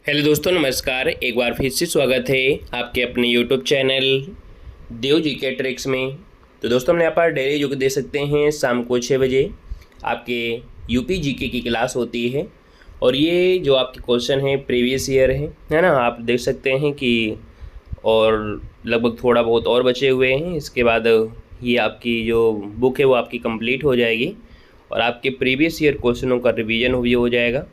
Hello दोस्तों, नमस्कार। एक बार फिर से स्वागत है आपके अपने यूट्यूब चैनल देव जी के ट्रिक्स में। तो दोस्तों, हम यहाँ पर डेली जो कि दे सकते हैं शाम को 6 बजे आपके यूपी जीके की क्लास होती है। और ये जो आपके क्वेश्चन है प्रीवियस ईयर है ना। आप देख सकते हैं कि और लगभग थोड़ा बहुत और बचे हुए हैं। इसके बाद ये आपकी जो बुक है वो आपकी कंप्लीट हो जाएगी और आपके प्रीवियस ईयर क्वेश्चनों का रिवीजन भी हो जाएगा।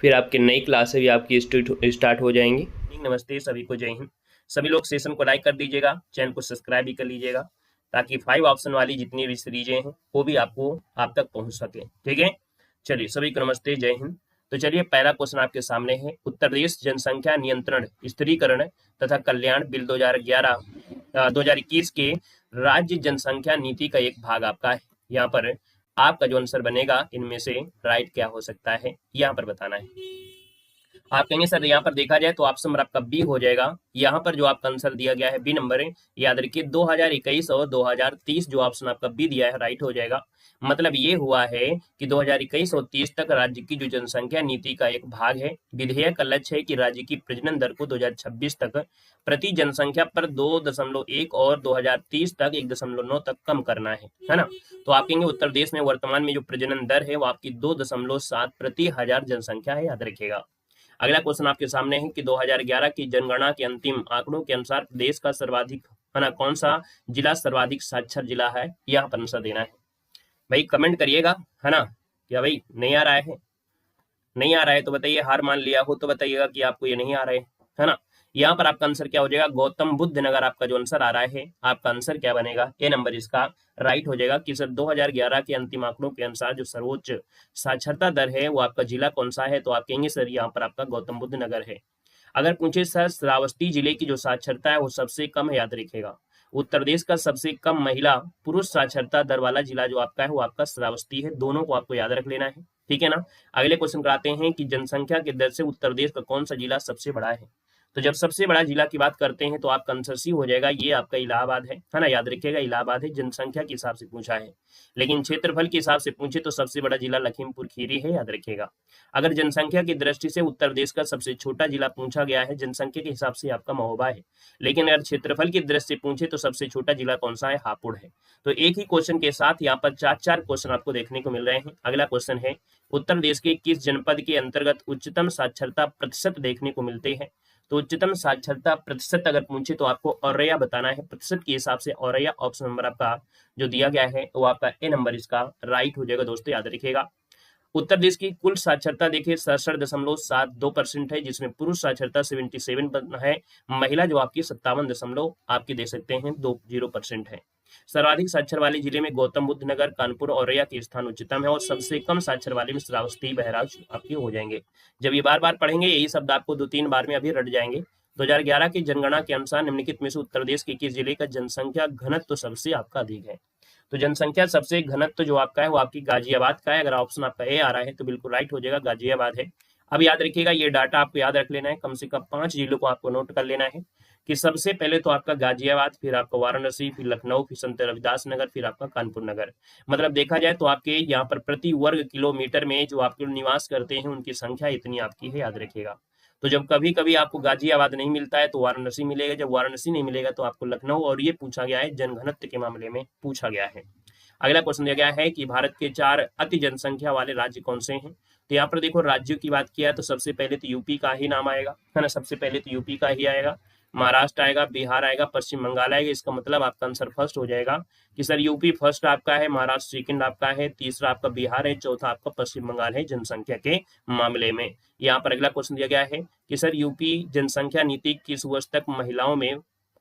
फिर आपकी नई क्लासें भी आपकी स्टार्ट हो जाएंगी। नमस्ते सभी को, जय हिंद। सभी लोग सेशन को लाइक कर दीजिएगा, चैनल को सब्सक्राइब भी कर लीजिएगा ताकि 5 ऑप्शन वाली जितनी भी सीरीजें हैं वो भी आपको आप तक पहुंच सके। ठीक है, चलिए सभी को नमस्ते, जय हिंद। तो चलिए, पहला क्वेश्चन आपके सामने है। उत्तर प्रदेश जनसंख्या नियंत्रण, स्थिरीकरण तथा कल्याण बिल 2021 के राज्य जनसंख्या नीति का एक भाग आपका है। यहाँ पर आपका जो आंसर बनेगा इनमें से राइट क्या हो सकता है, यहाँ पर बताना है। आप कहेंगे सर यहाँ पर देखा जाए तो ऑप्शन नंबर आपका बी हो जाएगा। यहाँ पर जो आपका आंसर दिया गया है बी नंबर है, याद रखिए 2021 और 2030 जो ऑप्शन आपका बी दिया है राइट हो जाएगा। मतलब ये हुआ है कि 2021 और 30 तक राज्य की जो जनसंख्या नीति का एक भाग है। विधेयक का लक्ष्य है कि राज्य की प्रजनन दर को 2026 तक प्रति जनसंख्या पर 2.1 और 2030 तक 1.9 तक कम करना है ना। तो आप कहेंगे उत्तर प्रदेश में वर्तमान में जो प्रजनन दर है वो आपकी 2.7 प्रति हजार जनसंख्या है, याद रखिएगा। अगला क्वेश्चन आपके सामने है कि 2011 की जनगणना के अंतिम आंकड़ों के अनुसार देश का सर्वाधिक है ना कौन सा जिला सर्वाधिक साक्षर जिला है, यहाँ पर आंसर देना है। भाई कमेंट करिएगा, है ना। क्या भाई नहीं आ रहा है? नहीं आ रहा है तो बताइए, हार मान लिया हो तो बताइएगा कि आपको ये नहीं आ रहा है ना। यहाँ पर आपका आंसर क्या हो जाएगा, गौतम बुद्ध नगर आपका जो आंसर आ रहा है। आपका आंसर क्या बनेगा, ए नंबर इसका राइट हो जाएगा कि सर 2011 के अंतिम आंकड़ों के अनुसार जो सर्वोच्च साक्षरता दर है वो आपका जिला कौन सा है, तो आप कहेंगे सर यहाँ पर आपका गौतम बुद्ध नगर है। अगर पूछे सर श्रावस्ती जिले की जो साक्षरता है वो सबसे कम है, याद रखिएगा उत्तर प्रदेश का सबसे कम महिला पुरुष साक्षरता दर वाला जिला जो आपका है वो आपका श्रावस्ती है। दोनों को आपको याद रख लेना है, ठीक है ना। अगले क्वेश्चन कराते हैं कि जनसंख्या के दर से उत्तर प्रदेश का कौन सा जिला सबसे बड़ा है। तो जब सबसे बड़ा जिला की बात करते हैं तो आपका आंसर सी हो जाएगा, ये आपका इलाहाबाद है ना। याद रखिएगा इलाहाबाद है, जनसंख्या के हिसाब से पूछा है। लेकिन क्षेत्रफल के हिसाब से पूछे तो सबसे बड़ा जिला लखीमपुर खीरी है, याद रखिएगा। अगर जनसंख्या की दृष्टि से उत्तर प्रदेश का सबसे छोटा जिला पूछा गया है जनसंख्या के हिसाब से आपका महोबा है। लेकिन अगर क्षेत्रफल की दृष्टि से पूछे तो सबसे छोटा जिला कौन सा है, हापुड़ है। तो एक ही क्वेश्चन के साथ यहाँ पर चार क्वेश्चन आपको देखने को मिल रहे हैं। अगला क्वेश्चन है, उत्तर प्रदेश के किस जनपद के अंतर्गत उच्चतम साक्षरता प्रतिशत देखने को मिलते हैं। तो उच्चतम साक्षरता प्रतिशत अगर पूछे तो आपको औरैया बताना है। प्रतिशत के हिसाब से औरैया ऑप्शन नंबर आपका जो दिया गया है वो आपका ए नंबर इसका राइट हो जाएगा। दोस्तों याद रखिएगा, उत्तर प्रदेश की कुल साक्षरता देखिए 67.72% है, जिसमें पुरुष साक्षरता 77 है, महिला जो आपकी 57 आपकी दे सकते हैं 20% है। सर्वाधिक साक्षर वाले जिले में गौतम बुद्ध नगर, कानपुर, औरैया के स्थान उच्चतम है और सबसे कम साक्षर वाले में श्रावस्ती, बहराइच आपके हो जाएंगे। जब ये बार बार पढ़ेंगे यही शब्द आपको 2-3 बार में अभी रट जाएंगे। 2011 की जनगणना के अनुसार निम्नलिखित में से उत्तर प्रदेश के किस जिले का जनसंख्या घनत्व तो सबसे आपका अधिक है। तो जनसंख्या सबसे घनत्व जो आपका है वो आपकी गाजियाबाद का है। अगर ऑप्शन आपका ए आ रहा है तो बिल्कुल राइट हो जाएगा, गाजियाबाद है। अब याद रखिएगा ये डाटा आपको याद रख लेना है, कम से कम 5 जिलों को आपको नोट कर लेना है कि सबसे पहले तो आपका गाजियाबाद, फिर आपका वाराणसी, फिर लखनऊ, फिर संत रविदास नगर, फिर आपका कानपुर नगर। मतलब देखा जाए तो आपके यहाँ पर प्रति वर्ग किलोमीटर में जो आपके निवास करते हैं उनकी संख्या इतनी आपकी है, याद रखिएगा। तो जब कभी कभी आपको गाजियाबाद नहीं मिलता है तो वाराणसी मिलेगा, जब वाराणसी नहीं मिलेगा तो आपको लखनऊ, और ये पूछा गया है जनघनत्व के मामले में पूछा गया है। अगला क्वेश्चन दिया गया है कि भारत के 4 अति जनसंख्या वाले राज्य कौन से हैं। तो यहाँ पर देखो राज्यों की बात किया तो सबसे पहले तो यूपी का ही नाम आएगा, है ना। सबसे पहले तो यूपी का ही आएगा, महाराष्ट्र आएगा, बिहार आएगा, पश्चिम बंगाल आएगा। इसका मतलब आपका आंसर फर्स्ट हो जाएगा कि सर यूपी फर्स्ट आपका है, महाराष्ट्र सेकंड आपका है, तीसरा आपका बिहार है, चौथा आपका पश्चिम बंगाल है जनसंख्या के मामले में। यहाँ पर अगला क्वेश्चन दिया गया है कि सर यूपी जनसंख्या नीति किस वर्ष तक महिलाओं में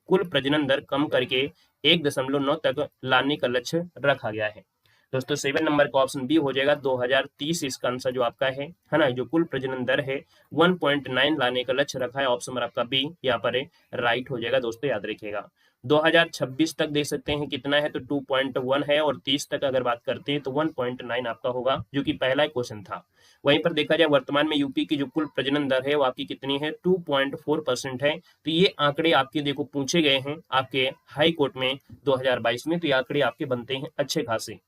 कुल प्रजनन दर कम करके 1.9 तक लाने का लक्ष्य रखा गया है। दोस्तों 7 नंबर का ऑप्शन बी हो जाएगा 2030 इसका आंसर जो आपका है ना। जो कुल प्रजनन दर है 1.9 लाने का लक्ष्य रखा है, ऑप्शन नंबर आपका बी यहाँ पर राइट हो जाएगा। दोस्तों याद रखिएगा 2026 तक देख सकते हैं कितना है तो 2.1 है, और 30 तक अगर बात करते हैं तो 1.9 आपका होगा, जो कि पहला क्वेश्चन था। वहीं पर देखा जाए वर्तमान में यूपी की जो कुल प्रजनन दर है वो आपकी कितनी है, 2.4% है। तो ये आंकड़े आपके देखो पूछे गए हैं आपके हाई कोर्ट में 2022 में, तो ये आंकड़े आपके बनते हैं अच्छे खासे।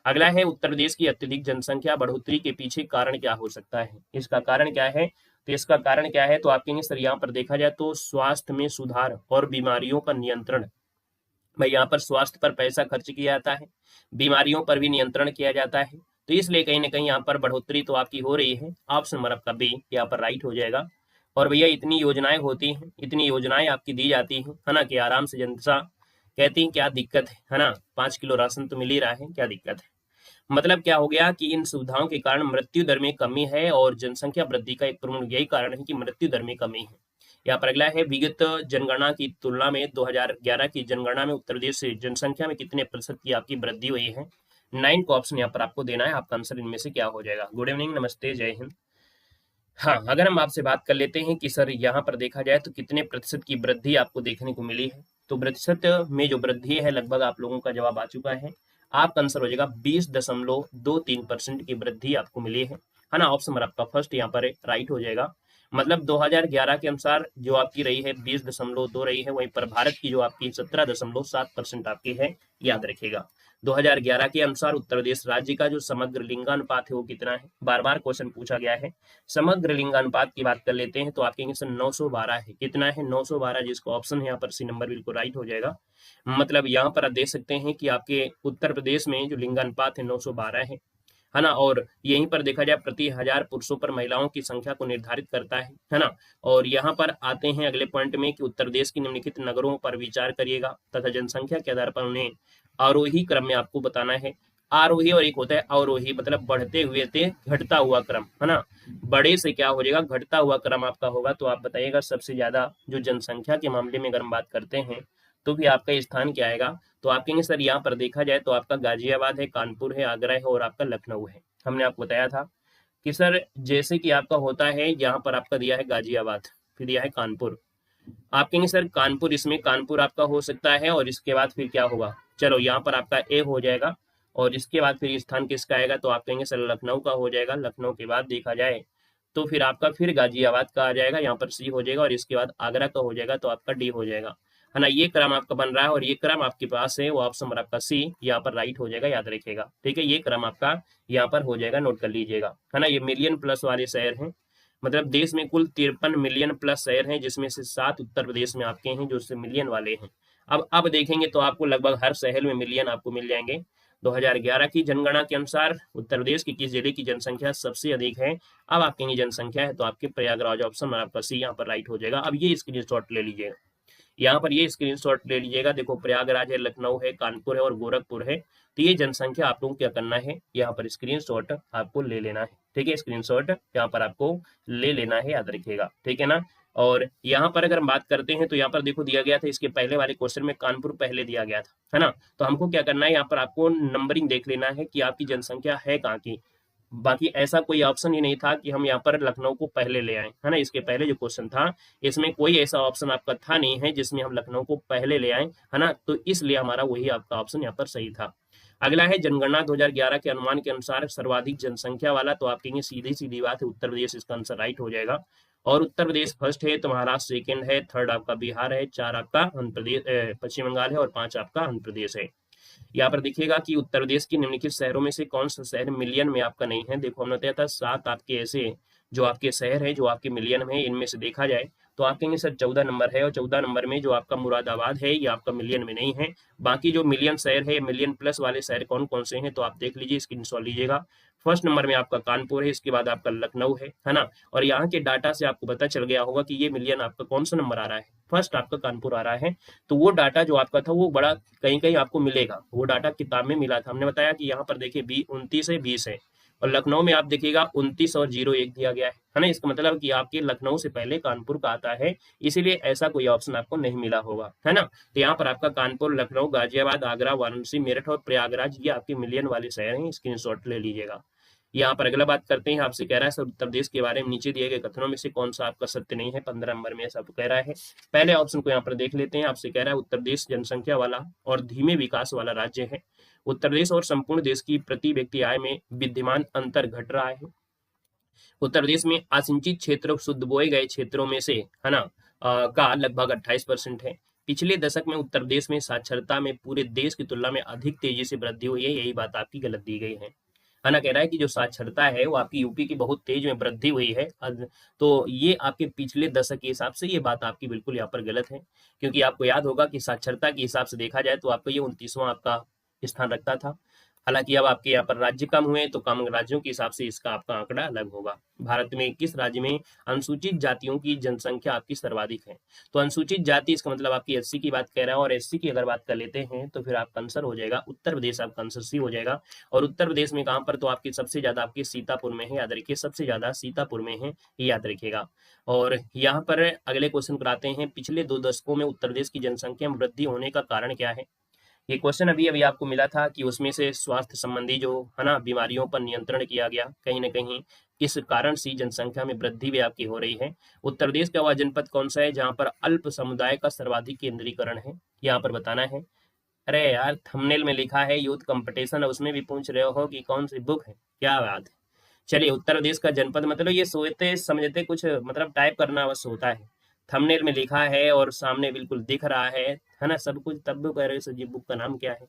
अगला है उत्तर प्रदेश की अत्यधिक जनसंख्या बढ़ोतरी के पीछे कारण क्या हो सकता है। इसका कारण क्या है, तो इसका कारण क्या है, तो आप कहेंगे सर यहाँ पर देखा जाए तो स्वास्थ्य में सुधार और बीमारियों का नियंत्रण। भाई यहाँ पर स्वास्थ्य पर पैसा खर्च किया जाता है, बीमारियों पर भी नियंत्रण किया जाता है, तो इसलिए कहीं ना कहीं यहाँ पर बढ़ोतरी तो आपकी हो रही है। ऑप्शन नंबर आपका बी यहाँ पर राइट हो जाएगा। और भैया इतनी योजनाएं होती हैं, इतनी योजनाएं आपकी दी जाती हैं, है ना, कि आराम से जनता कहती है क्या दिक्कत है ना, 5 किलो राशन तो मिल ही रहा है, क्या दिक्कत है। मतलब क्या हो गया कि इन सुविधाओं के कारण मृत्यु दर में कमी है, और जनसंख्या वृद्धि का एक प्रमुख यही कारण है कि मृत्यु दर में कमी है। यहाँ पर अगला है, विगत जनगणना की तुलना में 2011 की जनगणना में उत्तर प्रदेश से जनसंख्या में कितने प्रतिशत की आपकी वृद्धि हुई है। 9 को ऑप्शन यहाँ पर आपको देना है, आपका आंसर इनमें से क्या हो जाएगा। गुड इवनिंग, नमस्ते, जय हिंद। हाँ, अगर हम आपसे बात कर लेते हैं कि सर यहाँ पर देखा जाए तो कितने प्रतिशत की वृद्धि आपको देखने को मिली है, तो प्रतिशत में जो वृद्धि है लगभग आप लोगों का जवाब आ चुका है। आपका आंसर हो जाएगा 20.23% की वृद्धि आपको मिली है ना। ऑप्शन नंबर आपका फर्स्ट यहाँ पर राइट हो जाएगा। मतलब 2011 के अनुसार जो आपकी रही है 20.2 रही है, वहीं पर भारत की जो आपकी 17.7% आपकी है, याद रखिएगा। 2011 के अनुसार उत्तर प्रदेश राज्य का जो समग्र लिंगानुपात है वो कितना है, बार बार क्वेश्चन पूछा गया है। समग्र लिंगानुपात की बात कर लेते हैं तो आपके आंसर 912 है। कितना है, 912, जिसको ऑप्शन यहाँ पर सी नंबर बिल्कुल राइट हो जाएगा। मतलब यहाँ पर आप देख सकते हैं कि आपके उत्तर प्रदेश में जो लिंगानुपात है 912 है ना। और यहीं पर देखा जाए प्रति 1000 पुरुषों पर महिलाओं की संख्या को निर्धारित करता है ना। और यहाँ पर आते हैं अगले पॉइंट में कि उत्तर प्रदेश की निम्नलिखित नगरों पर विचार करिएगा तथा जनसंख्या के आधार पर उन्हें आरोही क्रम में आपको बताना है। आरोही और एक होता है अवरोही, मतलब बढ़ते हुए से घटता हुआ क्रम, है ना। बड़े से क्या हो जाएगा, घटता हुआ क्रम आपका होगा। तो आप बताइएगा सबसे ज्यादा जो जनसंख्या के मामले में अगर हम बात करते हैं तो भी आपका स्थान क्या आएगा। तो आप कहेंगे सर यहाँ पर देखा जाए तो आपका गाजियाबाद है, कानपुर है, आगरा है और आपका लखनऊ है। हमने आपको बताया था कि सर जैसे कि आपका होता है, यहाँ पर आपका दिया है गाजियाबाद, फिर दिया है कानपुर। आप कहेंगे सर कानपुर, इसमें कानपुर आपका हो सकता है और इसके बाद फिर क्या होगा, चलो यहाँ पर आपका ए हो जाएगा और इसके बाद फिर स्थान किसका आएगा, तो आप कहेंगे सर लखनऊ का हो जाएगा। लखनऊ के बाद देखा जाए तो फिर आपका फिर गाजियाबाद का आ जाएगा, यहाँ पर सी हो जाएगा और इसके बाद आगरा का हो जाएगा, तो आपका डी हो जाएगा, है ना। ये क्रम आपका बन रहा है और ये क्रम आपके पास है, वो ऑप्शन नंबर आपका सी यहाँ पर राइट हो जाएगा, याद रखिएगा। ठीक है, ये क्रम आपका यहाँ पर हो जाएगा, नोट कर लीजिएगा, है ना। ये मिलियन प्लस वाले शहर हैं, मतलब देश में कुल 53 मिलियन प्लस शहर हैं, जिसमें से 7 उत्तर प्रदेश में आपके हैं जो मिलियन वाले हैं। अब देखेंगे तो आपको लगभग हर शहर में मिलियन आपको मिल जाएंगे। 2011 की जनगणना के अनुसार उत्तर प्रदेश की किस जिले की जनसंख्या सबसे अधिक है। अब आप कहेंगे जनसंख्या है तो आपके प्रयागराज, ऑप्शन आपका सी यहाँ पर राइट हो जाएगा। अब ये स्क्रीनशॉट ले लीजिएगा, यहाँ पर ये स्क्रीनशॉट ले लीजिएगा। देखो प्रयागराज है, लखनऊ है, कानपुर है और गोरखपुर है। तो ये जनसंख्या आप लोगों को क्या करना है, यहाँ पर स्क्रीनशॉट आपको ले लेना है। ठीक है, स्क्रीनशॉट यहाँ पर आपको ले लेना है, याद रखिएगा। ठीक है ना। और यहाँ पर अगर हम बात करते हैं तो यहाँ पर देखो दिया गया था, इसके पहले वाले क्वेश्चन में कानपुर पहले दिया गया था, है ना। तो हमको क्या करना है, यहाँ पर आपको नंबरिंग देख लेना है कि आपकी जनसंख्या है कहाँ की। बाकी ऐसा कोई ऑप्शन ही नहीं था कि हम यहाँ पर लखनऊ को पहले ले आए, है ना। इसके पहले जो क्वेश्चन था इसमें कोई ऐसा ऑप्शन आपका था नहीं है जिसमें हम लखनऊ को पहले ले आए, है ना। तो इसलिए हमारा वही आपका ऑप्शन यहाँ पर सही था। अगला है जनगणना 2011 के अनुमान के अनुसार सर्वाधिक जनसंख्या वाला, तो आप कहेंगे सीधी सीधी बात है उत्तर प्रदेश, इसका आंसर राइट हो जाएगा। और उत्तर प्रदेश फर्स्ट है, तो महाराष्ट्र सेकेंड है, थर्ड आपका बिहार है, 4 आपका आंध्र प्रदेश पश्चिम बंगाल है और 5 आपका आंध्र प्रदेश है। यहाँ पर देखिएगा कि उत्तर प्रदेश के निम्नलिखित शहरों में से कौन सा शहर मिलियन में आपका नहीं है। देखो हमने बताया था 7 आपके ऐसे जो आपके शहर है जो आपके मिलियन में, इनमें से देखा जाए तो आप कहेंगे सर 14 नंबर है, और 14 नंबर में जो आपका मुरादाबाद है ये आपका मिलियन में नहीं है। बाकी जो मिलियन शहर है, मिलियन प्लस वाले शहर कौन कौन से हैं, तो आप देख लीजिए, स्क्रीनशॉट लीजिएगा। फर्स्ट नंबर में आपका कानपुर है, इसके बाद आपका लखनऊ है ना। और यहाँ के डाटा से आपको पता चल गया होगा कि ये मिलियन आपका कौन सा नंबर आ रहा है, फर्स्ट आपका कानपुर आ रहा है। तो वो डाटा जो आपका था वो बड़ा कहीं कहीं आपको मिलेगा, वो डाटा किताब में मिला था। हमने बताया कि यहाँ पर देखिए 29 है, 20 है, और लखनऊ में आप देखिएगा 29 और 01 दिया गया है ना। इसका मतलब कि आपके लखनऊ से पहले कानपुर का आता है, इसीलिए ऐसा कोई ऑप्शन आपको नहीं मिला होगा, है ना। तो यहाँ पर आपका कानपुर, लखनऊ, गाजियाबाद, आगरा, वाराणसी, मेरठ और प्रयागराज ये आपके मिलियन वाले शहर हैं, स्क्रीनशॉट ले लीजिएगा। यहाँ पर अगला बात करते हैं, आपसे कह रहा है सर उत्तर प्रदेश के बारे में नीचे दिए गए कथनों में से कौन सा आपका सत्य नहीं है। 15 नंबर में ऐसा कह रहा है। पहले ऑप्शन को यहाँ पर देख लेते हैं। आपसे कह रहा है उत्तर प्रदेश जनसंख्या वाला और धीमे विकास वाला राज्य है। उत्तर प्रदेश और संपूर्ण देश की प्रति व्यक्ति आय में विद्यमान अंतर घट रहा है। उत्तर प्रदेश में असिंचित क्षेत्र शुद्ध बोए गए क्षेत्रों में से, है ना, का लगभग 28% है। पिछले दशक में उत्तर प्रदेश में साक्षरता में पूरे देश की तुलना में अधिक तेजी से वृद्धि हुई है, यही बात आपकी गलत दी गई है है ना, कह रहा है कि जो साक्षरता है वो आपकी यूपी की बहुत तेज में वृद्धि हुई है। तो ये आपके पिछले दशक के हिसाब से ये बात आपकी बिल्कुल यहाँ पर गलत है, क्योंकि आपको याद होगा कि साक्षरता के हिसाब से देखा जाए तो आपको ये 29वां आपका स्थान रखता था। हालांकि अब आपके यहाँ पर राज्य कम हुए तो कम राज्यों के हिसाब से इसका आपका आंकड़ा अलग होगा। भारत में किस राज्य में अनुसूचित जातियों की जनसंख्या आपकी सर्वाधिक है? तो अनुसूचित जाति इसका मतलब आपकी एससी की बात कर रहा है, और एससी की अगर बात कर लेते हैं तो फिर आपका आंसर हो जाएगा उत्तर प्रदेश, आपका आंसर सी हो जाएगा। और उत्तर प्रदेश में कहाँ पर? तो आपकी सबसे ज्यादा आपकी सीतापुर में है, याद रखिए, सबसे ज्यादा सीतापुर में है, याद रखिएगा। और यहाँ पर अगले क्वेश्चन पर आते हैं, पिछले 2 दशकों में उत्तर प्रदेश की जनसंख्या में वृद्धि होने का कारण क्या है? ये क्वेश्चन अभी अभी आपको मिला था कि उसमें से स्वास्थ्य संबंधी जो है ना बीमारियों पर नियंत्रण किया गया, कहीं ना कहीं किस कारण से जनसंख्या में वृद्धि भी आपकी हो रही है। उत्तर प्रदेश का वह जनपद कौन सा है जहां पर अल्प समुदाय का सर्वाधिक केंद्रीकरण है, यहाँ पर बताना है। अरे यार, थंबनेल में लिखा है यूथ कंपटीशन, उसमें भी पूछ रहे हो कि कौन सी बुक है, क्या बात है। चलिए, उत्तर प्रदेश का जनपद मतलब ये सोचते समझते कुछ मतलब टाइप करना अवश्य होता है। थंबनेल में लिखा है और सामने बिल्कुल दिख रहा है ना सब कुछ, तब भी कह रहे सर जी बुक का नाम क्या है।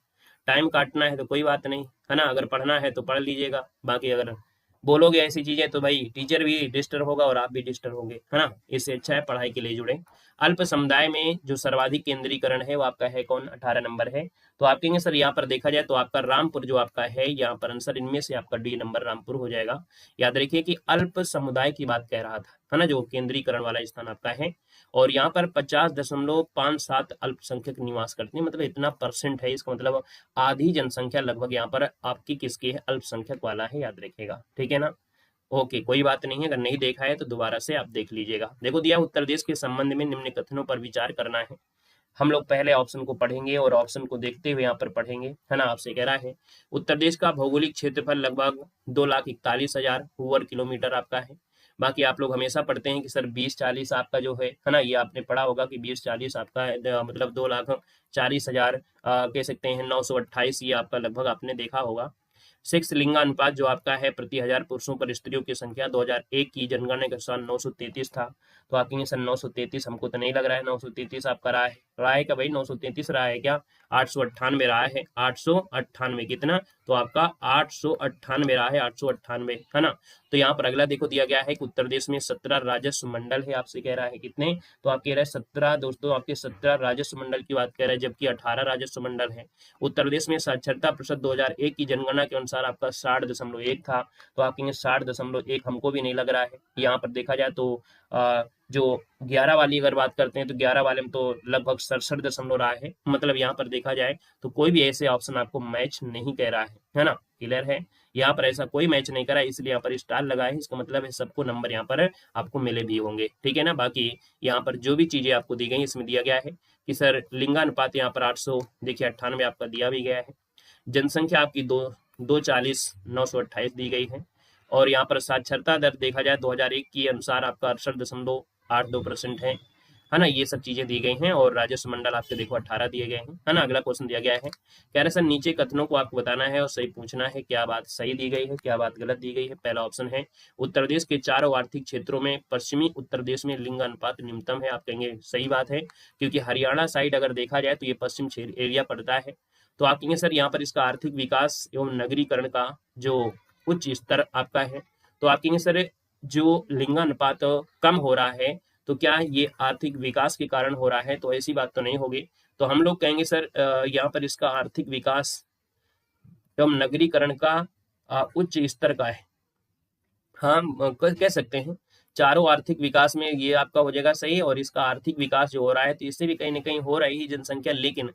टाइम काटना है तो कोई बात नहीं, है ना, अगर पढ़ना है तो पढ़ लीजिएगा, बाकी अगर बोलोगे ऐसी चीजें तो भाई टीचर भी डिस्टर्ब होगा और आप भी डिस्टर्ब होंगे, है ना। इससे अच्छा है पढ़ाई के लिए जुड़े। अल्प समुदाय में जो सर्वाधिक केंद्रीकरण है वो आपका है कौन? 18 नंबर है। तो आप कहेंगे सर यहाँ पर देखा जाए तो आपका रामपुर जो आपका है यहाँ पर आंसर इनमें से आपका डी नंबर रामपुर हो जाएगा। याद रखिए कि अल्प समुदाय की बात कह रहा था, है ना, जो केंद्रीकरण वाला स्थान आपका है। और यहाँ पर 50.57 अल्पसंख्यक निवास करते हैं, मतलब इतना परसेंट है, इसका मतलब आधी जनसंख्या लगभग यहाँ पर आपकी किसकी है? अल्पसंख्यक वाला है, याद रखिएगा, ठीक है ना। ओके, कोई बात नहीं है, अगर नहीं देखा है तो दोबारा से आप देख लीजिएगा। देखो दिया, उत्तर प्रदेश के संबंध में निम्न कथनों पर विचार करना है। हम लोग पहले ऑप्शन को पढ़ेंगे और ऑप्शन को देखते हुए यहाँ पर पढ़ेंगे, है ना। आपसे कह रहा है उत्तर प्रदेश का भौगोलिक क्षेत्रफल लगभग 2,41,000 वर्ग किलोमीटर आपका है। बाकी आप लोग हमेशा पढ़ते हैं कि सर 20-40 आपका जो है ना, ये आपने पढ़ा होगा कि 20-40 आपका मतलब 2,40,000 कह सकते हैं 928, ये आपका लगभग आपने देखा होगा। सेक्स लिंगानुपात जो आपका है प्रति 1000 पुरुषों पर स्त्रियों की संख्या 2001 की जनगणना के अनुसार 933 था। तो आप कहेंगे सर 933, हमको तो नहीं लग रहा है 933 आपका रहा है क्या भाई? 933 रहा है क्या? 898 रहा है, 898 कितना? तो आपका 898 रहा है, 898, है ना। तो यहाँ पर अगला देखो दिया गया है कि उत्तर प्रदेश में 17 राजस्व मंडल है, आपसे कह रहा है कितने? तो आप कह रहे हैं 17, दोस्तों आपके 17 राजस्व मंडल की बात कर रहे हैं, जबकि 18 राजस्व मंडल है। उत्तर प्रदेश में साक्षरता प्रतिशत 2001 की जनगणना के अनुसार आपका 60.1 था। तो आप कहेंगे 60.1, हमको भी नहीं लग रहा है। यहाँ पर देखा जाए तो जो 11 वाली अगर बात करते हैं तो 11 वाले में तो लगभग 67 रहा है, मतलब यहाँ पर देखा जाए तो कोई भी ऐसे ऑप्शन आपको मैच नहीं कह रहा है ना। क्लियर है, यहाँ पर ऐसा कोई मैच नहीं करा, इसलिए यहाँ पर स्टार लगा है, इसका मतलब है सबको नंबर यहाँ पर आपको मिले भी होंगे, ठीक है ना। बाकी यहाँ पर जो भी चीजें आपको दी गई इसमें दिया गया है कि सर लिंगानुपात यहाँ पर 800, देखिए 98 आपका दिया भी गया है। जनसंख्या आपकी 240,928 दी गई है। और यहाँ पर साक्षरता दर देखा जाए 2001 के अनुसार आपका 68.82% है ना। ये सब चीजें दी गई हैं। और राजस्व मंडल आपके देखो 18 दिए गए हैं, है ना। अगला क्वेश्चन दिया गया है, कह रहे सर नीचे कथनों को आपको बताना है और सही पूछना है, क्या बात सही दी गई है, क्या बात गलत दी गई है। पहला ऑप्शन है उत्तर प्रदेश के चारों आर्थिक क्षेत्रों में पश्चिमी उत्तर प्रदेश में लिंग अनुपात न्यूनतम है। आप कहेंगे सही बात है, क्योंकि हरियाणा साइड अगर देखा जाए तो ये पश्चिम एरिया पड़ता है। तो आप कहेंगे सर यहाँ पर इसका आर्थिक विकास एवं नगरीकरण का जो उच्च स्तर आपका है। तो आप कहेंगे सर जो लिंगानुपात कम हो रहा है तो क्या ये आर्थिक विकास के कारण हो रहा है? तो ऐसी बात तो नहीं होगी। तो हम लोग कहेंगे सर यहाँ पर इसका आर्थिक विकास एवं नगरीकरण का उच्च स्तर का है। हाँ, कह सकते हैं चारों आर्थिक विकास में ये आपका हो जाएगा सही। और इसका आर्थिक विकास जो हो रहा है तो इससे भी कहीं ना कहीं हो रही है जनसंख्या, लेकिन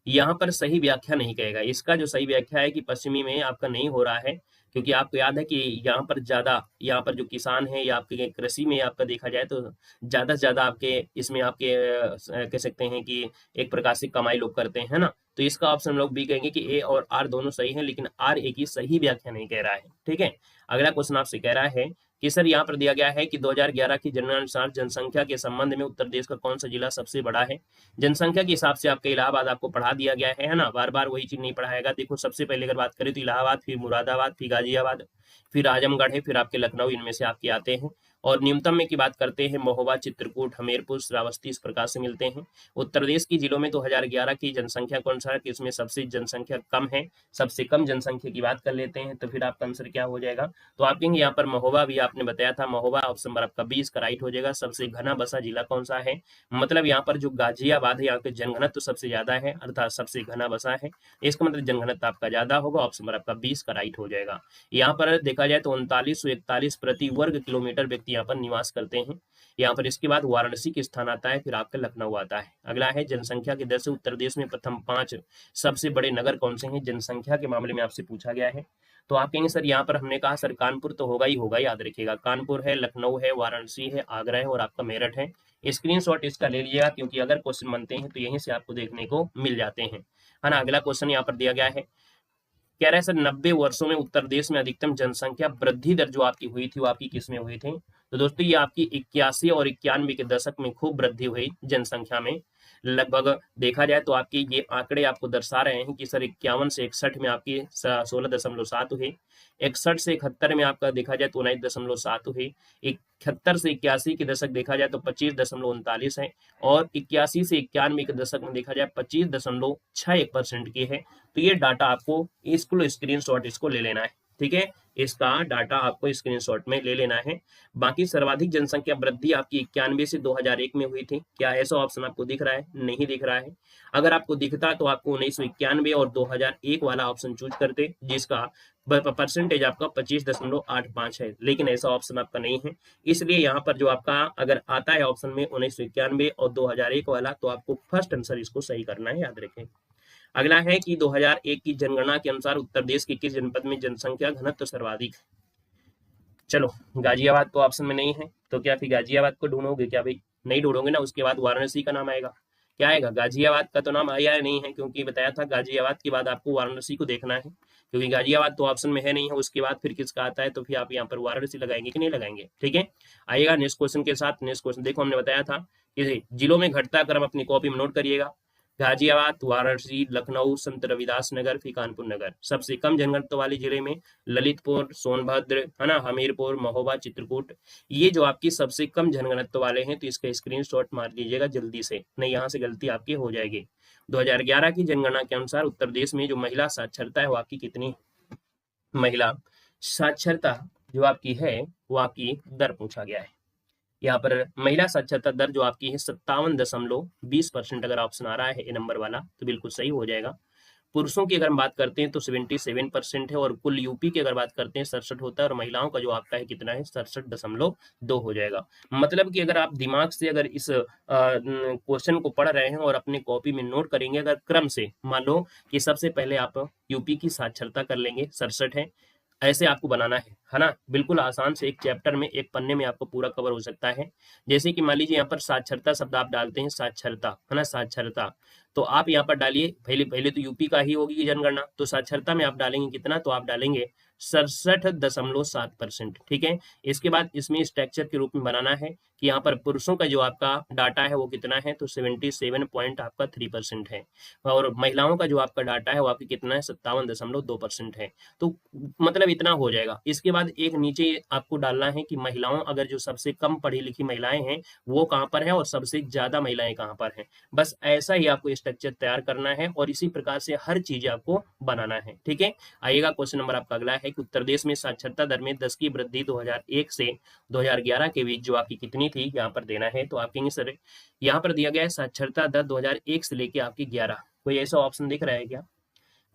यहाँ पर सही व्याख्या नहीं कहेगा। इसका जो सही व्याख्या है कि पश्चिमी में आपका नहीं हो रहा है, क्योंकि आपको याद है कि यहाँ पर ज्यादा, यहाँ पर जो किसान है या आपके कृषि में आपका देखा जाए तो ज्यादा से ज्यादा आपके इसमें आपके कह सकते हैं कि एक प्रकार से कमाई लोग करते हैं, है ना। तो इसका ऑप्शन हम लोग भी कहेंगे कि ए और आर दोनों सही है, लेकिन आर ए की सही व्याख्या नहीं कह रहा है, ठीक है। अगला क्वेश्चन आपसे कह रहा है कि सर यहाँ पर दिया गया है कि 2011 की जनगणना अनुसार जनसंख्या के संबंध में उत्तर प्रदेश का कौन सा जिला सबसे बड़ा है। जनसंख्या के हिसाब से आपका इलाहाबाद आपको पढ़ा दिया गया है ना, बार बार वही चीज नहीं पढ़ाएगा। देखो सबसे पहले अगर बात करें तो इलाहाबाद, फिर मुरादाबाद, फिर गाजियाबाद, फिर आजमगढ़ है, फिर आपके लखनऊ, इनमें से आपके आते हैं। और न्यूनतम में की बात करते हैं, महोबा, चित्रकूट, हमीरपुर, श्रावस्ती इस प्रकार से मिलते हैं। उत्तर प्रदेश की जिलों में 2011 की जनसंख्या कौन सा है कि इसमें सबसे जनसंख्या कम है, सबसे कम जनसंख्या की बात कर लेते हैं, तो फिर आपका आंसर क्या हो जाएगा? तो आप कहेंगे यहाँ पर महोबा, भी आपने बताया था महोबा, ऑप्शन नंबर आपका 20 का राइट हो जाएगा। सबसे घना बसा जिला कौन सा है? मतलब यहाँ पर जो गाजियाबाद है, यहाँ पे जनघनत्व तो सबसे ज्यादा है, अर्थात सबसे घना बसा है, इसका मतलब जनघनत्व आपका ज्यादा होगा। ऑप्शन नंबर आपका 20 का राइट हो जाएगा। यहाँ पर देखा जाए तो 3941 प्रति वर्ग किलोमीटर व्यक्ति यहाँ पर निवास करते हैं। यहाँ पर इसके बाद वाराणसी के स्थान आता है, फिर आपका लखनऊ आता है। अगला है जनसंख्या की दर से उत्तर प्रदेश में प्रथम 5 सबसे बड़े नगर कौन से हैं, जनसंख्या के मामले में आपसे पूछा गया है। तो आप कहेंगे सर यहाँ पर हमने कहा सर कानपुर तो होगा ही होगा, याद रखिएगा कानपुर है, लखनऊ है, वाराणसी है, आगरा है और आपका मेरठ है। स्क्रीनशॉट इसका ले लीजिएगा, क्योंकि अगर क्वेश्चन बनते हैं तो यहीं से आपको देखने को मिल जाते हैं, है ना। अगला क्वेश्चन यहाँ पर दिया गया है, कह रहा है सर 90 वर्षों में उत्तर प्रदेश में अधिकतम जनसंख्या वृद्धि दर जो आपकी हुई थी वो आपकी किस में हुई थी? तो दोस्तों ये आपकी 81 और 91 के दशक में खूब वृद्धि हुई जनसंख्या में। लगभग देखा जाए तो आपकी ये आंकड़े आपको दर्शा रहे हैं कि सर 51 से 61 में आपकी 16.7 हुई, 61 से 71 में आपका देखा जाए तो 19.7 हुई, 71 से 81 के दशक देखा जाए तो 25.39 है, और 81 से 91 के दशक में देखा जाए 25.61% की है। तो ये डाटा आपको इसको स्क्रीनशॉट इसको ले लेना है, ठीक है, इसका डाटा आपको स्क्रीनशॉट में ले लेना है। बाकी सर्वाधिक जनसंख्या वृद्धि आपकी 91 से 2001 में हुई थी। क्या ऐसा ऑप्शन आपको दिख रहा है? नहीं दिख रहा है। अगर आपको दिखता तो आपको 1991 और 2001 वाला ऑप्शन चूज करते, जिसका परसेंटेज आपका 25.85 है, लेकिन ऐसा ऑप्शन आपका नहीं है। इसलिए यहाँ पर जो आपका अगर आता है ऑप्शन में 1991 और 2001 वाला, तो आपको फर्स्ट आंसर इसको सही करना है, याद रखें। अगला है कि 2001 की जनगणना के अनुसार उत्तर प्रदेश के किस जनपद में जनसंख्या घनत्व सर्वाधिक है? चलो, गाजियाबाद तो ऑप्शन में नहीं है, तो क्या फिर गाजियाबाद को ढूंढोगे क्या भाई? नहीं ढूंढोगे ना, उसके बाद वाराणसी का नाम आएगा। क्या आएगा? गाजियाबाद का तो नाम आया है नहीं है, क्योंकि बताया था गाजियाबाद के बाद आपको वाराणसी को देखना है, क्योंकि गाजियाबाद तो ऑप्शन में है नहीं है। उसके बाद फिर किसका आता है, तो फिर आप यहाँ पर वाराणसी लगाएंगे कि नहीं लगाएंगे? ठीक है, आइएगा नेक्स्ट क्वेश्चन के साथ। नेक्स्ट क्वेश्चन देखो, हमने बताया था कि जिलों में घटता क्रम अपनी कॉपी में नोट करिएगा। गाजियाबाद, वाराणसी, लखनऊ, संत रविदास नगर, फिर कानपुर नगर। सबसे कम जनघनत्व वाले जिले में ललितपुर, सोनभद्र, है ना, हमीरपुर, महोबा, चित्रकूट, ये जो आपकी सबसे कम जनघनत्व वाले हैं, तो इसका स्क्रीनशॉट मार लीजिएगा जल्दी से, नहीं यहाँ से गलती आपकी हो जाएगी। 2011 की जनगणना के अनुसार उत्तर प्रदेश में जो महिला साक्षरता है वो आपकी कितनी? महिला साक्षरता जो आपकी है वो आपकी दर पूछा गया है। यहाँ पर महिला साक्षरता दर जो आपकी है 57.20%, अगर ऑप्शन आ रहा है ए नंबर वाला तो बिल्कुल सही हो जाएगा। पुरुषों की अगर हम बात करते हैं तो 77% है, और कुल यूपी की अगर बात करते हैं 67 होता है, और महिलाओं का जो आपका है कितना है 67.2 हो जाएगा। मतलब कि अगर आप दिमाग से अगर इस क्वेश्चन को पढ़ रहे हैं और अपने कॉपी में नोट करेंगे, अगर क्रम से मान लो कि सबसे पहले आप यूपी की साक्षरता कर लेंगे, 67 है, ऐसे आपको बनाना है ना। बिल्कुल आसान से एक चैप्टर में, एक पन्ने में आपको पूरा कवर हो सकता है। जैसे कि मान लीजिए यहाँ पर साक्षरता शब्द आप डालते हैं, साक्षरता, है ना, साक्षरता, तो आप यहाँ पर डालिए, पहले पहले तो यूपी का ही होगी जनगणना, तो साक्षरता में आप डालेंगे कितना, तो आप डालेंगे 67.7%, ठीक है। इसके बाद इसमें स्ट्रक्चर के रूप में बनाना है कि यहाँ पर पुरुषों का जो आपका डाटा है वो कितना है, तो 77.3% है, और महिलाओं का जो आपका डाटा है वो आपकी कितना है, 57.2% है। तो मतलब इतना हो जाएगा। इसके बाद एक नीचे आपको डालना है कि महिलाओं, अगर जो सबसे कम पढ़ी लिखी महिलाएं हैं वो कहाँ पर है, और सबसे ज्यादा महिलाएं कहाँ पर हैं। बस ऐसा ही आपको स्ट्रक्चर तैयार करना है, और इसी प्रकार से हर चीज आपको बनाना है, ठीक है। आइएगा क्वेश्चन नंबर आपका अगला है कि उत्तर प्रदेश में साक्षरता दर में 10 की वृद्धि 2001 से 2011 के बीच जो आपकी कितनी थी, यहाँ पर देना है। तो आप कहेंगे सर यहाँ पर दिया गया है साक्षरता दर 2001 से लेके आपकी 11, कोई ऐसा ऑप्शन दिख रहा है क्या?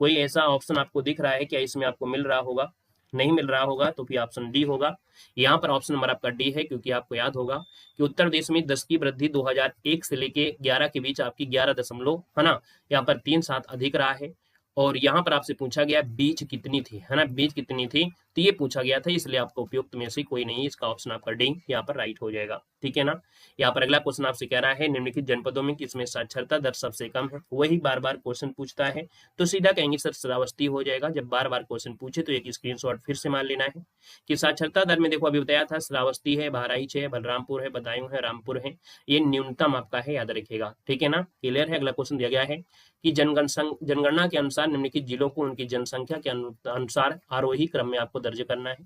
कोई ऐसा ऑप्शन आपको दिख रहा है क्या? इसमें आपको मिल रहा होगा, नहीं मिल रहा होगा तो फिर ऑप्शन डी होगा। यहाँ पर ऑप्शन नंबर आपका डी है, क्योंकि आपको याद होगा कि उत्तर प्रदेश में 10 की वृद्धि 2001 से लेके 11 के बीच आपकी 11 दशमलव, है ना, यहाँ पर 3.7 अधिक रहा है। और यहाँ पर आपसे पूछा गया बीच कितनी थी, है ना, बीच कितनी थी, तो ये पूछा गया था, इसलिए आपको उपयुक्त में से कोई नहीं, इसका ऑप्शन आपका डी यहाँ पर राइट हो जाएगा, ठीक है ना। यहाँ पर अगला क्वेश्चन आपसे कह रहा है निम्नलिखित जनपदों में किसमें साक्षरता दर सबसे कम है? वही बार बार क्वेश्चन पूछता है, तो सीधा कहेंगे सर श्रावस्ती हो जाएगा। जब बार बार क्वेश्चन पूछे तो एक स्क्रीनशॉट फिर से मान लेना है कि साक्षरता दर में देखो अभी बताया था श्रावस्ती है, बहराइच है, बलरामपुर है, बदायूं है, रामपुर है, ये न्यूनतम आपका है, याद रखिएगा, ठीक है ना, क्लियर है। अगला क्वेश्चन दिया गया है कि जनगणना के अनुसार निम्नलिखित जिलों को उनकी जनसंख्या के अनुसार आरोही क्रम में आपको दर्ज करना है।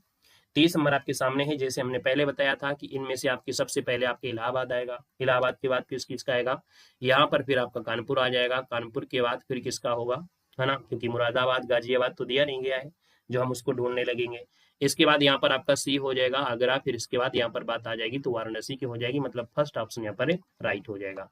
30 नंबर आपके सामने है। जैसे हमने पहले बताया था कि इनमें से आपके सबसे पहले आपके इलाहाबाद आएगा, इलाहाबाद के बाद फिर किसका आएगा, यहाँ पर फिर आपका कानपुर आ जाएगा, कानपुर के बाद फिर किसका होगा, है ना, क्योंकि मुरादाबाद गाजियाबाद तो दिया नहीं गया है जो हम उसको ढूंढने लगेंगे। इसके बाद यहाँ पर आपका सी हो जाएगा आगरा, फिर इसके बाद यहाँ पर बात आ जाएगी तो वाराणसी की हो जाएगी, मतलब फर्स्ट ऑप्शन यहाँ पर राइट हो जाएगा।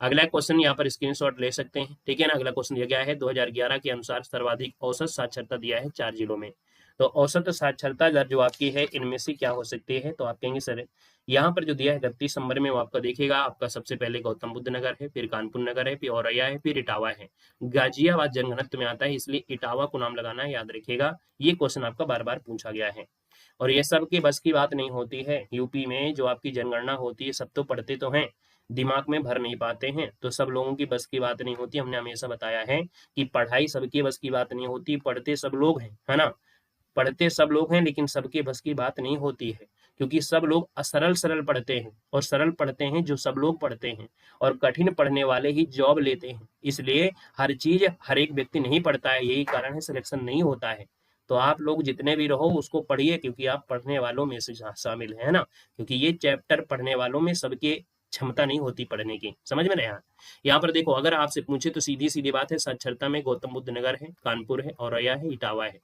अगला क्वेश्चन यहाँ पर स्क्रीनशॉट ले सकते हैं, ठीक है ना। अगला क्वेश्चन दिया गया है 2011 के अनुसार सर्वाधिक औसत साक्षरता दिया है 4 जिलों में। तो औसत साक्षरता दर जो आपकी है इनमें से क्या हो सकती है, तो आप कहेंगे सर यहाँ पर जो दिया है 31 नंबर में, वो आपका देखिएगा आपका सबसे पहले गौतम बुद्ध नगर है, फिर कानपुर नगर है, फिर औरैया है, फिर इटावा है। गाजियाबाद जनघनत्व में आता है, इसलिए इटावा को नाम लगाना है, याद रखिएगा। ये क्वेश्चन आपका बार बार पूछा गया है और ये सब की बस की बात नहीं होती है। यूपी में जो आपकी जनगणना होती है, सब तो पढ़ते तो हैं, दिमाग में भर नहीं पाते हैं, तो सब लोगों की बस की बात नहीं होती। हमने हमेशा बताया है कि पढ़ाई सबकी बस की बात नहीं होती, पढ़ते सब लोग हैं, है ना, पढ़ते सब लोग हैं, लेकिन सबके बस की बात नहीं होती है, क्योंकि सब लोग सरल सरल पढ़ते हैं और सरल पढ़ते हैं जो सब लोग पढ़ते हैं, और कठिन पढ़ने वाले ही जॉब लेते हैं। इसलिए हर चीज हर एक व्यक्ति नहीं पढ़ता है, यही कारण है सिलेक्शन नहीं होता है। तो आप लोग जितने भी रहो उसको पढ़िए, क्योंकि आप पढ़ने वालों में से शामिल है ना, क्योंकि ये चैप्टर पढ़ने वालों में सबके क्षमता नहीं होती पढ़ने की, समझ में नहीं। यहाँ पर देखो, अगर आपसे पूछे तो सीधी सीधी बात है, साक्षरता में गौतम बुद्ध नगर है, कानपुर है, औरैया है, इटावा है।